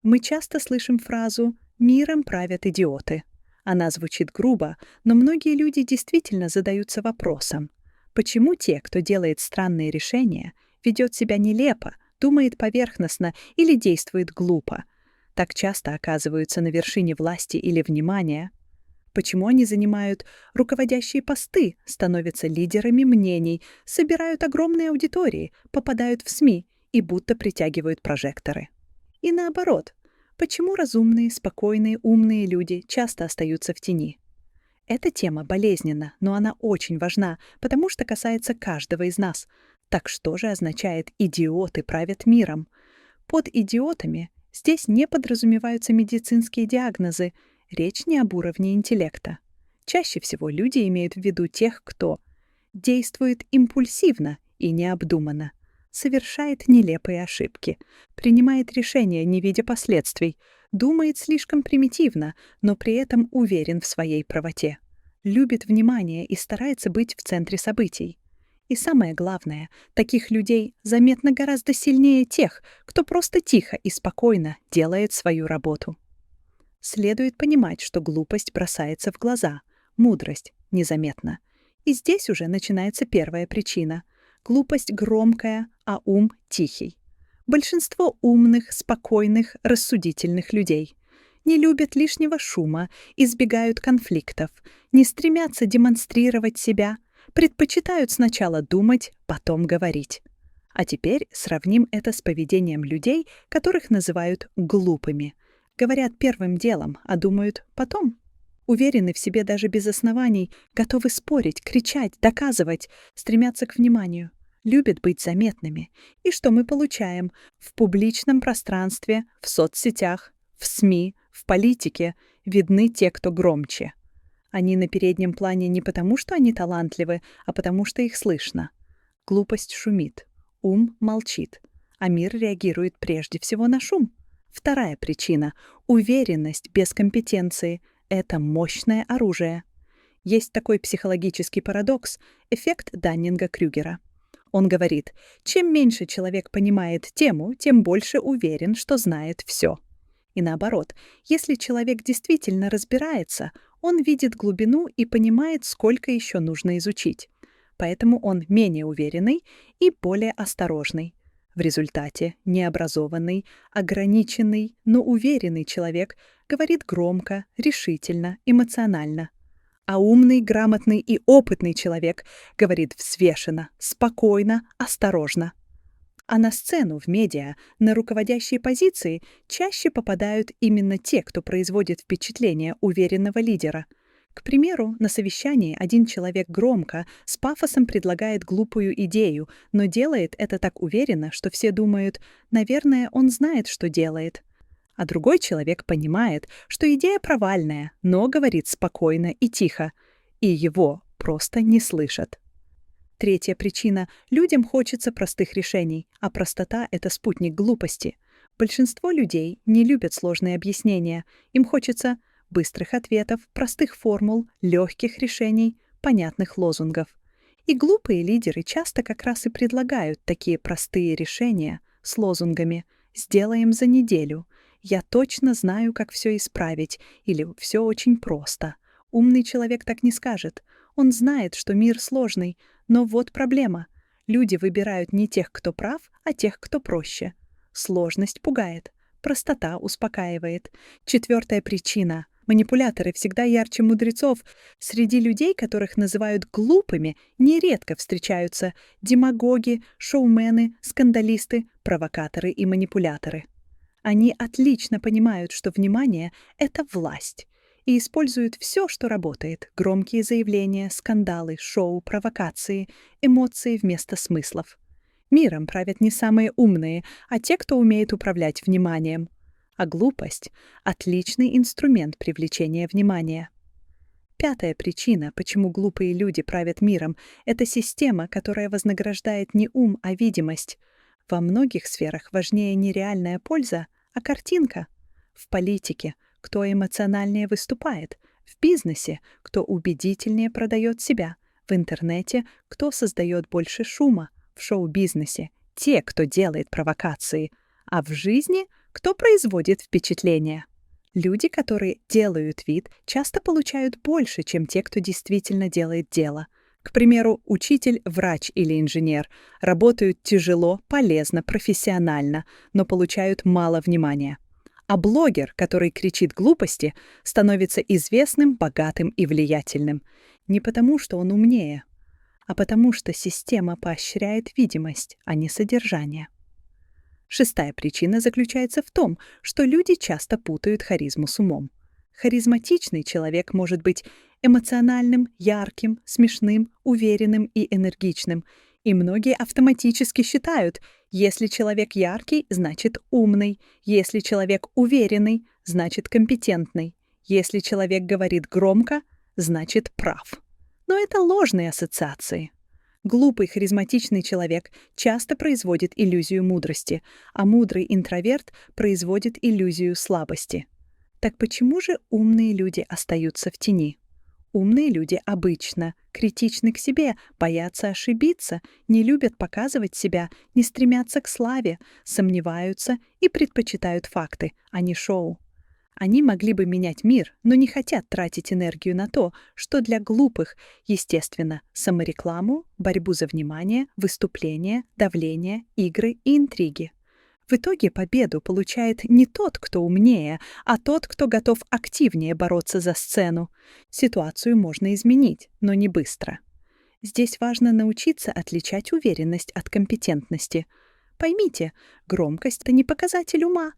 Мы часто слышим фразу «миром правят идиоты». Она звучит грубо, но многие люди действительно задаются вопросом, почему те, кто делает странные решения, ведет себя нелепо, думает поверхностно или действует глупо, так часто оказываются на вершине власти или внимания? Почему они занимают руководящие посты, становятся лидерами мнений, собирают огромные аудитории, попадают в СМИ и будто притягивают прожекторы? И наоборот, почему разумные, спокойные, умные люди часто остаются в тени? Эта тема болезненна, но она очень важна, потому что касается каждого из нас. Так что же означает «идиоты правят миром»? Под идиотами здесь не подразумеваются медицинские диагнозы, речь не об уровне интеллекта. Чаще всего люди имеют в виду тех, кто действует импульсивно и необдуманно, совершает нелепые ошибки, принимает решения, не видя последствий, думает слишком примитивно, но при этом уверен в своей правоте, любит внимание и старается быть в центре событий. И самое главное, таких людей заметно гораздо сильнее тех, кто просто тихо и спокойно делает свою работу. Следует понимать, что глупость бросается в глаза, мудрость — незаметно. И здесь уже начинается первая причина. Глупость громкая, а ум тихий. Большинство умных, спокойных, рассудительных людей не любят лишнего шума, избегают конфликтов, не стремятся демонстрировать себя, предпочитают сначала думать, потом говорить. А теперь сравним это с поведением людей, которых называют глупыми. Говорят первым делом, а думают потом. Уверены в себе даже без оснований, готовы спорить, кричать, доказывать, стремятся к вниманию, любят быть заметными. И что мы получаем? В публичном пространстве, в соцсетях, в СМИ, в политике видны те, кто громче. Они на переднем плане не потому, что они талантливы, а потому, что их слышно. Глупость шумит, ум молчит, а мир реагирует прежде всего на шум. Вторая причина — уверенность без компетенции — это мощное оружие. Есть такой психологический парадокс — эффект Даннинга-Крюгера. Он говорит, чем меньше человек понимает тему, тем больше уверен, что знает все. И наоборот, если человек действительно разбирается, он видит глубину и понимает, сколько еще нужно изучить. Поэтому он менее уверенный и более осторожный. В результате необразованный, ограниченный, но уверенный человек говорит громко, решительно, эмоционально. А умный, грамотный и опытный человек говорит взвешенно, спокойно, осторожно. А на сцену, в медиа, на руководящие позиции чаще попадают именно те, кто производит впечатление уверенного лидера. К примеру, на совещании один человек громко, с пафосом предлагает глупую идею, но делает это так уверенно, что все думают, наверное, он знает, что делает. А другой человек понимает, что идея провальная, но говорит спокойно и тихо, и его просто не слышат. Третья причина — людям хочется простых решений, а простота — это спутник глупости. Большинство людей не любят сложные объяснения, им хочется быстрых ответов, простых формул, легких решений, понятных лозунгов. И глупые лидеры часто как раз и предлагают такие простые решения с лозунгами «сделаем за неделю», «я точно знаю, как все исправить» или «все очень просто». Умный человек так не скажет. Он знает, что мир сложный, но вот проблема. Люди выбирают не тех, кто прав, а тех, кто проще. Сложность пугает, простота успокаивает. Четвертая причина. Манипуляторы всегда ярче мудрецов. Среди людей, которых называют глупыми, нередко встречаются демагоги, шоумены, скандалисты, провокаторы и манипуляторы. Они отлично понимают, что внимание — это власть, и используют все, что работает — громкие заявления, скандалы, шоу, провокации, эмоции вместо смыслов. Миром правят не самые умные, а те, кто умеет управлять вниманием. А глупость — отличный инструмент привлечения внимания. Пятая причина, почему глупые люди правят миром, это система, которая вознаграждает не ум, а видимость. Во многих сферах важнее не реальная польза, а картинка. В политике — кто эмоциональнее выступает, в бизнесе — кто убедительнее продает себя, в интернете — кто создает больше шума, в шоу-бизнесе — те, кто делает провокации, а в жизни — Кто производит впечатление? Люди, которые делают вид, часто получают больше, чем те, кто действительно делает дело. К примеру, учитель, врач или инженер работают тяжело, полезно, профессионально, но получают мало внимания. А блогер, который кричит глупости, становится известным, богатым и влиятельным. Не потому, что он умнее, а потому что система поощряет видимость, а не содержание. Шестая причина заключается в том, что люди часто путают харизму с умом. Харизматичный человек может быть эмоциональным, ярким, смешным, уверенным и энергичным. И многие автоматически считают, если человек яркий, значит умный, если человек уверенный, значит компетентный, если человек говорит громко, значит прав. Но это ложные ассоциации. Глупый харизматичный человек часто производит иллюзию мудрости, а мудрый интроверт производит иллюзию слабости. Так почему же умные люди остаются в тени? Умные люди обычно критичны к себе, боятся ошибиться, не любят показывать себя, не стремятся к славе, сомневаются и предпочитают факты, а не шоу. Они могли бы менять мир, но не хотят тратить энергию на то, что для глупых, естественно, саморекламу, борьбу за внимание, выступления, давление, игры и интриги. В итоге победу получает не тот, кто умнее, а тот, кто готов активнее бороться за сцену. Ситуацию можно изменить, но не быстро. Здесь важно научиться отличать уверенность от компетентности. Поймите, громкость — это не показатель ума.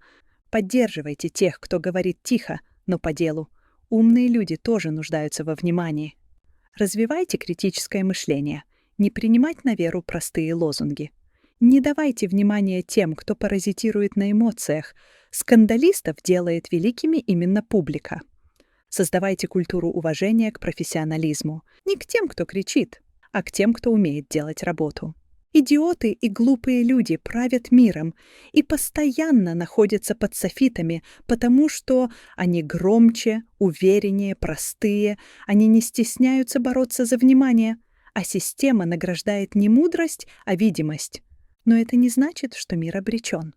Поддерживайте тех, кто говорит тихо, но по делу. Умные люди тоже нуждаются во внимании. Развивайте критическое мышление. Не принимать на веру простые лозунги. Не давайте внимания тем, кто паразитирует на эмоциях. Скандалистов делает великими именно публика. Создавайте культуру уважения к профессионализму. Не к тем, кто кричит, а к тем, кто умеет делать работу. Идиоты и глупые люди правят миром и постоянно находятся под софитами, потому что они громче, увереннее, простые, они не стесняются бороться за внимание, а система награждает не мудрость, а видимость. Но это не значит, что мир обречен.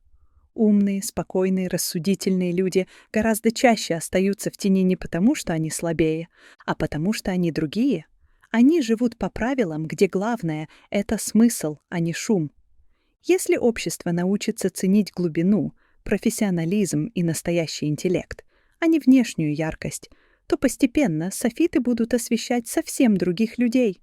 Умные, спокойные, рассудительные люди гораздо чаще остаются в тени не потому, что они слабее, а потому, что они другие. Они живут по правилам, где главное — это смысл, а не шум. Если общество научится ценить глубину, профессионализм и настоящий интеллект, а не внешнюю яркость, то постепенно софиты будут освещать совсем других людей.